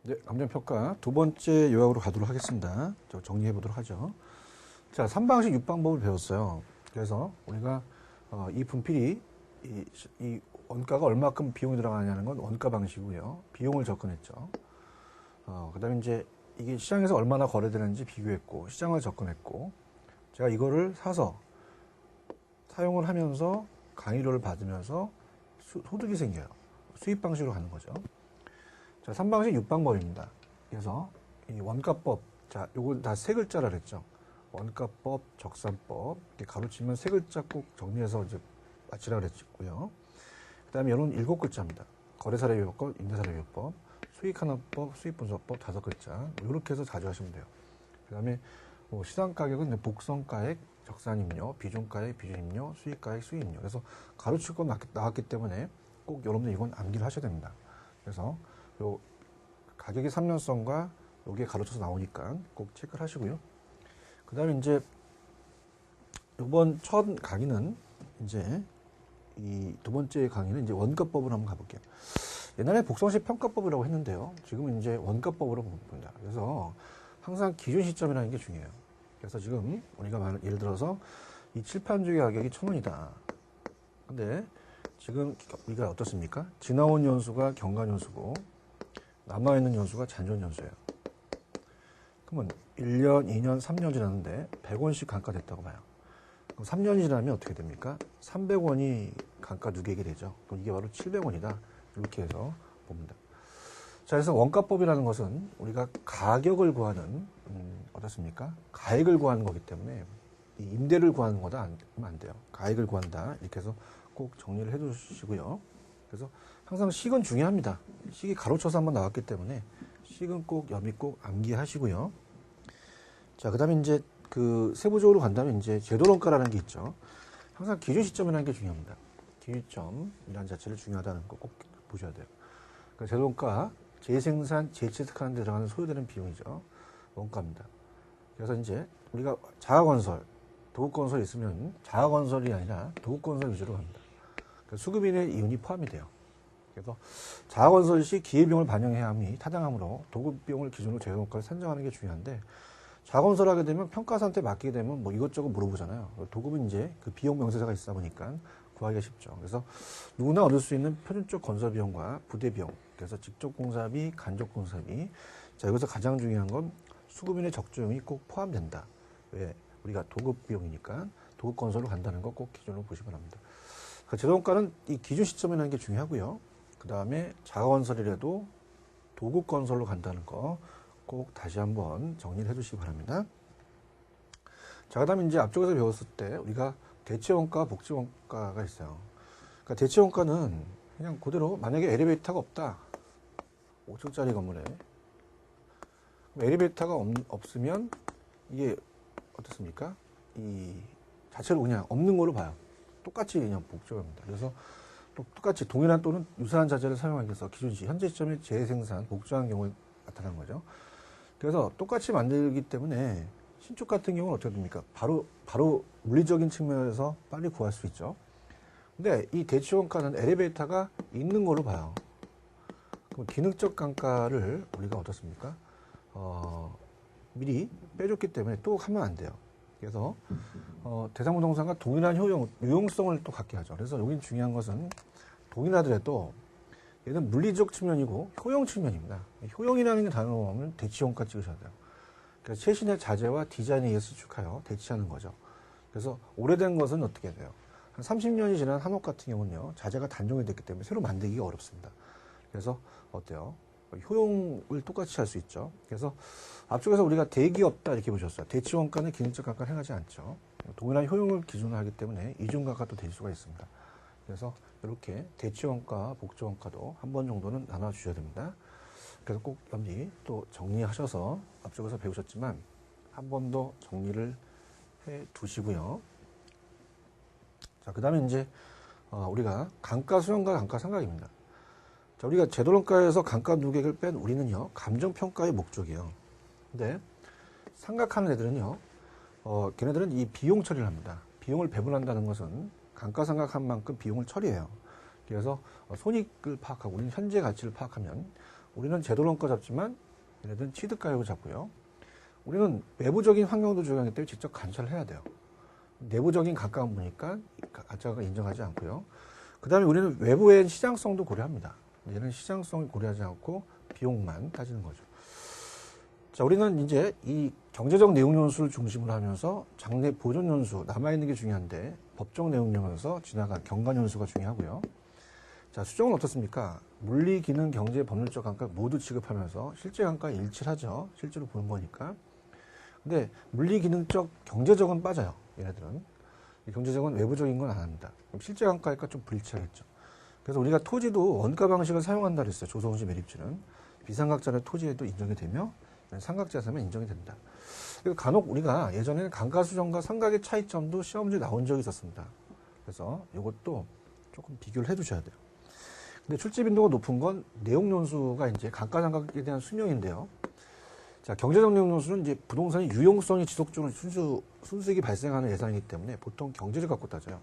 네, 감정평가 두 번째 요약으로 가도록 하겠습니다. 정리해 보도록 하죠. 자, 3방식 6방법을 배웠어요. 그래서 우리가 이 분필이 이 원가가 얼마큼 비용이 들어가냐는 건 원가 방식이고요. 비용을 접근했죠. 그 다음에 이제 이게 시장에서 얼마나 거래되는지 비교했고, 시장을 접근했고, 제가 이거를 사서 사용을 하면서 강의료를 받으면서 소득이 생겨요. 수입 방식으로 가는 거죠. 자, 3방식 6방법입니다. 그래서 이 원가법, 자, 요건 다 세 글자라 그랬죠. 원가법, 적산법, 이렇게 가로치면 세 글자 꼭 정리해서 이제 마치라 그랬고요. 그 다음에 이런 7글자입니다. 거래사례비법과 임대사례비법, 수익환원법, 수익분석법 5글자. 이렇게 해서 자주 하시면 돼요. 그 다음에 뭐 시장가격은 복선가액, 적산임료, 비중가액, 비중임료, 수익가액, 수익임료. 그래서 가로칠 건 나왔기 때문에 꼭 여러분들 이건 암기를 하셔야 됩니다. 그래서 요 가격의 3년선과 여기에 가로쳐서 나오니까 꼭 체크를 하시고요. 그 다음에 이제 이번 첫 강의는 이제 이 두 번째 강의는 이제 원가법으로 한번 가볼게요. 옛날에 복선식 평가법이라고 했는데요. 지금은 이제 원가법으로 봅니다. 그래서 항상 기준 시점이라는 게 중요해요. 그래서 지금 우리가 예를 들어서 이 칠판주의 가격이 1,000원이다. 근데 지금 우리가 어떻습니까? 지나온 연수가 경과연수고 남아있는 연수가 잔존 연수예요. 그러면 1년, 2년, 3년 지났는데 100원씩 감가됐다고 봐요. 그럼 3년이 지나면 어떻게 됩니까? 300원이 감가 누계액이 되죠. 그럼 이게 바로 700원이다. 이렇게 해서 봅니다. 자, 그래서 원가법이라는 것은 우리가 가격을 구하는 어떻습니까? 가액을 구하는 거기 때문에 이 임대를 구하는 거다 하면 안 돼요. 가액을 구한다. 이렇게 해서 꼭 정리를 해 두시고요. 그래서 항상 식은 중요합니다. 식이 가로쳐서 한번 나왔기 때문에 식은 꼭 염이 꼭 암기하시고요. 자, 그 다음에 이제 그 세부적으로 간다면 이제 제도원가라는 게 있죠. 항상 기준 시점이라는 게 중요합니다. 기준점이라는 자체를 중요하다는 거 꼭 보셔야 돼요. 그러니까 제도원가, 재생산, 재취득하는 데 들어가는 소요되는 비용이죠. 원가입니다. 그래서 이제 우리가 자가건설, 도급건설이 있으면 자가건설이 아니라 도급건설 위주로 갑니다. 수급인의 이윤이 포함이 돼요. 그래서 자가건설 시 기회비용을 반영해야 함이 타당하므로 도급비용을 기준으로 제도원가를 산정하는 게 중요한데 자가건설 하게 되면 평가사한테 맡기게 되면 뭐 이것저것 물어보잖아요. 도급은 이제 그 비용 명세서가 있다 보니까 구하기가 쉽죠. 그래서 누구나 얻을 수 있는 표준적 건설 비용과 부대 비용, 그래서 직접 공사비, 간접 공사비. 자, 여기서 가장 중요한 건 수급인의 적조용이 꼭 포함된다. 왜? 우리가 도급 비용이니까 도급 건설로 간다는 거 꼭 기준으로 보시기 바랍니다. 제도원가는 이 기준 시점이라는 게 중요하고요. 그 다음에 자가건설이라도 도급 건설로 간다는 거 꼭 다시 한번 정리를 해 주시기 바랍니다. 자, 그 다음에 이제 앞쪽에서 배웠을 때 우리가 대체원가, 복지원가가 있어요. 그러니까 대체원가는 그냥 그대로 만약에 엘리베이터가 없다. 5층짜리 건물에. 엘리베이터가 없으면 이게 어떻습니까? 이 자체로 그냥 없는 걸로 봐요. 똑같이 그냥 복잡합니다. 그래서 똑같이 동일한 또는 유사한 자재를 사용하기 위해서 기준시, 현재 시점에 재생산, 복잡한 경우에 나타난 거죠. 그래서 똑같이 만들기 때문에 신축 같은 경우는 어떻게 됩니까? 바로 물리적인 측면에서 빨리 구할 수 있죠. 근데 이 대치원가는 엘리베이터가 있는 걸로 봐요. 그럼 기능적 감가를 우리가 어떻습니까? 미리 빼줬기 때문에 또 하면 안 돼요. 그래서 대상부동산과 동일한 유용성을 또 갖게 하죠. 그래서 여기 중요한 것은 동일하더라도 얘는 물리적 측면이고 효용 측면입니다. 효용이라는 게 단어를 대치원가 찍으셔야 돼요. 그래서 최신의 자재와 디자인에 의해서 수축하여 대치하는 거죠. 그래서 오래된 것은 어떻게 돼요? 한 30년이 지난 한옥 같은 경우는요, 자재가 단종이 됐기 때문에 새로 만들기가 어렵습니다. 그래서 어때요? 효용을 똑같이 할 수 있죠. 그래서 앞쪽에서 우리가 대기 없다 이렇게 보셨어요. 대치원가는 기능적 감가를 행하지 않죠. 동일한 효용을 기준으로 하기 때문에 이중감가도 될 수가 있습니다. 그래서 이렇게 대치원가, 복지원가도 한 번 정도는 나눠주셔야 됩니다. 그래서 꼭 염리 또 정리하셔서 앞쪽에서 배우셨지만 한 번 더 정리를 해 두시고요. 자, 그 다음에 이제 우리가 감가수용과 감가상각입니다. 자, 우리가 제도론가에서 감가 누계액을 뺀 우리는요, 감정평가의 목적이에요. 근데 상각하는 애들은요, 걔네들은 이 비용 처리를 합니다. 비용을 배분한다는 것은 감가상각한 만큼 비용을 처리해요. 그래서 손익을 파악하고 우리는 현재 가치를 파악하면 우리는 제도론가 잡지만 얘네들은 취득가격을 잡고요. 우리는 외부적인 환경도 중요하기 때문에 직접 관찰을 해야 돼요. 내부적인 가까운 보니까 가짜가 인정하지 않고요. 그 다음에 우리는 외부의 시장성도 고려합니다. 얘는 시장성을 고려하지 않고 비용만 따지는 거죠. 자, 우리는 이제 이 경제적 내용 연수를 중심으로 하면서 장래 보존 연수, 남아있는 게 중요한데 법적 내용 연수에서 지나간 경관 연수가 중요하고요. 자, 수정은 어떻습니까? 물리, 기능, 경제, 법률적 감가 모두 취급하면서 실제 감가에 일치를 하죠. 실제로 보는 거니까. 근데 물리, 기능적, 경제적은 빠져요. 얘네들은. 경제적은 외부적인 건 안 합니다. 그럼 실제 감가니까 좀 불일치하겠죠. 그래서 우리가 토지도 원가 방식을 사용한다 그랬어요. 조성시 매립지는. 비삼각자의 토지에도 인정이 되며 삼각자에서만 인정이 된다. 그리고 간혹 우리가 예전에는 감가수정과 삼각의 차이점도 시험 문제에 나온 적이 있었습니다. 그래서 이것도 조금 비교를 해 두셔야 돼요. 근데 출제 빈도가 높은 건 내용 연수가 이제 감가상각에 대한 수명인데요. 자, 경제적 내용 연수는 이제 부동산의 유용성이 지속적으로 순수익이 발생하는 예산이기 때문에 보통 경제를 갖고 따져요.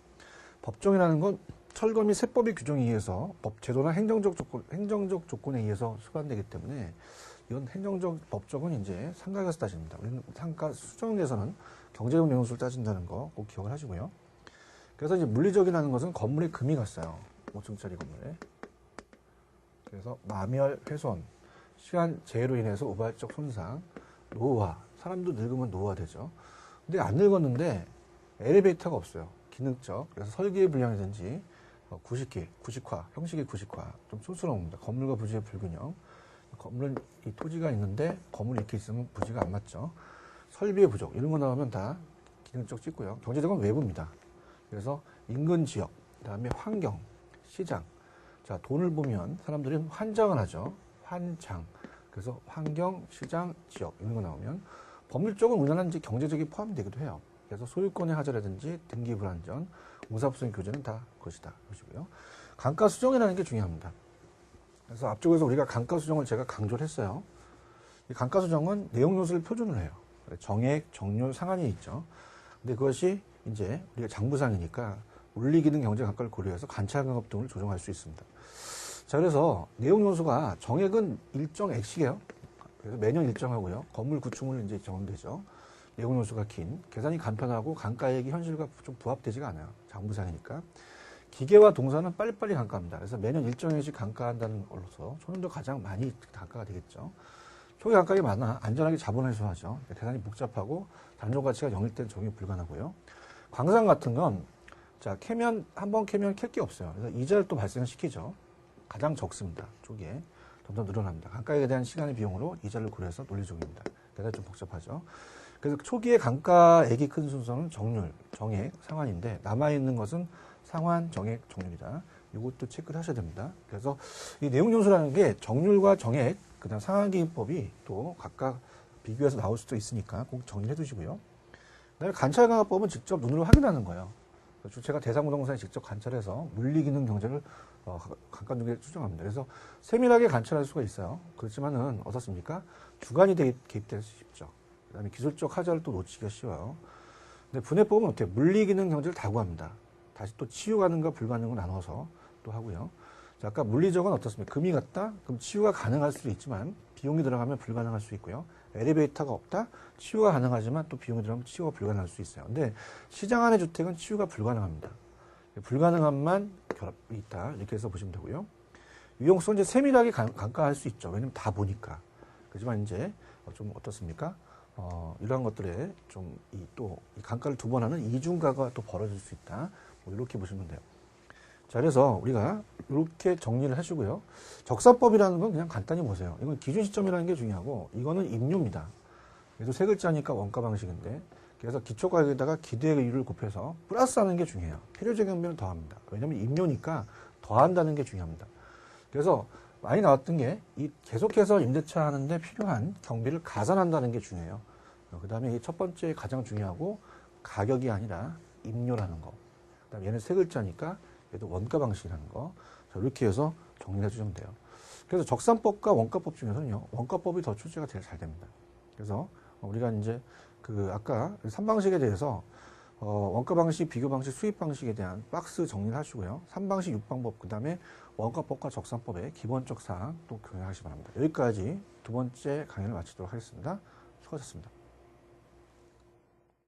법정이라는 건 철거 및 세법의 규정에 의해서 법 제도나 행정적 조건에 의해서 수반되기 때문에 이건 행정적, 법적은 이제 상가에서 따집니다. 우리는 상가 수정에서는 경제적 내용 연수를 따진다는 거 꼭 기억을 하시고요. 그래서 이제 물리적이라는 것은 건물에 금이 갔어요. 5층짜리 건물에. 그래서 마멸, 훼손, 시간 재해로 인해서 우발적 손상, 노후화. 사람도 늙으면 노후화되죠. 근데 안 늙었는데 엘리베이터가 없어요. 기능적. 그래서 설계의 불량이든지 구식화, 형식의 구식화. 좀 촌스러웁니다. 건물과 부지의 불균형. 건물은 이 토지가 있는데 건물이 이렇게 있으면 부지가 안 맞죠. 설비의 부족. 이런 거 나오면 다 기능적 찍고요. 경제적은 외부입니다. 그래서 인근 지역, 그다음에 환경, 시장. 자, 돈을 보면 사람들이 환장을 하죠. 환장. 그래서 환경, 시장, 지역 이런 거 나오면 법률적은 우리나라는 이제 경제적이 포함되기도 해요. 그래서 소유권의 하자라든지 등기 불안전, 공사부성 교제는 다 그것이다. 그러시고요. 감가 수정이라는 게 중요합니다. 그래서 앞쪽에서 우리가 감가 수정을 제가 강조를 했어요. 이 감가 수정은 내용 요소를 표준을 해요. 정액, 정률, 상한이 있죠. 근데 그것이 이제 우리가 장부상이니까 물리기능 경제 감가를 고려해서 관찰 강압 등을 조정할 수 있습니다. 자, 그래서 내용 요소가 정액은 일정 액식이에요. 그래서 매년 일정하고요. 건물 구축물 이제 정되죠. 내용 요소가 긴, 계산이 간편하고 감가액이 현실과 좀 부합되지가 않아요. 장부상이니까. 기계와 동사는 빨리빨리 감가합니다. 그래서 매년 일정액씩 감가한다는 걸로서 초년도 가장 많이 감가가 되겠죠. 초기 감가액이 많아 안전하게 자본회수하죠. 계산이 복잡하고 단종 가치가 0일 때는 적용이 불가능하고요. 광산 같은 건 자, 한번 캐면 캘 게 없어요. 그래서 이자를 또 발생을 시키죠. 가장 적습니다. 초기에. 점점 늘어납니다. 감가액에 대한 시간의 비용으로 이자를 고려해서 논리적입니다. 계산이 좀 복잡하죠. 그래서 초기에 감가액이 큰 순서는 정률, 정액, 상환인데 남아있는 것은 상환, 정액, 정률이다. 이것도 체크를 하셔야 됩니다. 그래서 이 내용 요소라는 게 정률과 정액, 그 다음 상환기법이 또 각각 비교해서 나올 수도 있으니까 꼭 정리해 두시고요. 그다음에 관찰강화법은 직접 눈으로 확인하는 거예요. 주체가 대상부동산에 직접 관찰해서 물리기능 경제를 감가중개에 추정합니다. 그래서 세밀하게 관찰할 수가 있어요. 그렇지만은 어떻습니까? 주관이 개입될 수 있죠. 그다음에 기술적 하자를 또 놓치기가 쉬워요. 근데 분해법은 어때요? 물리기능 경제를 다 구합니다. 다시 또 치유 가능과 불가능을 나눠서 또 하고요. 자, 아까 물리적은 어떻습니까? 금이 갔다? 그럼 치유가 가능할 수도 있지만 비용이 들어가면 불가능할 수 있고요. 엘리베이터가 없다? 치유가 가능하지만 또 비용이 들어가면 치유가 불가능할 수 있어요. 근데 시장 안의 주택은 치유가 불가능합니다. 불가능함만 결합이 있다. 이렇게 해서 보시면 되고요. 유용성 이제 세밀하게 감가할 수 있죠. 왜냐면 다 보니까. 그렇지만 이제 좀 어떻습니까? 이러한 것들에 좀 이 감가를 두 번 하는 이중가가 또 벌어질 수 있다. 뭐 이렇게 보시면 돼요. 자, 그래서 우리가 이렇게 정리를 하시고요. 적사법이라는 건 그냥 간단히 보세요. 이건 기준 시점이라는 게 중요하고, 이거는 임료입니다. 그래도 세 글자니까 원가 방식인데, 그래서 기초가격에다가 기대율을 곱해서 플러스하는 게 중요해요. 필요적 경비는 더합니다. 왜냐하면 임료니까 더한다는 게 중요합니다. 그래서 많이 나왔던 게 이 계속해서 임대차 하는데 필요한 경비를 가산한다는 게 중요해요. 그 다음에 이 첫 번째 가장 중요하고 가격이 아니라 임료라는 거. 그 다음에 얘는 세 글자니까 얘도 원가 방식이라는 거. 자, 이렇게 해서 정리해 주시면 돼요. 그래서 적산법과 원가법 중에서는요, 원가법이 더 출제가 제일 잘 됩니다. 그래서 우리가 이제 아까 3방식에 대해서 원가 방식, 비교 방식, 수입 방식에 대한 박스 정리를 하시고요. 3방식 6방법, 그 다음에 원가법과 적산법의 기본적 사항 또 교양하시기 바랍니다. 여기까지 두 번째 강의를 마치도록 하겠습니다. 수고하셨습니다.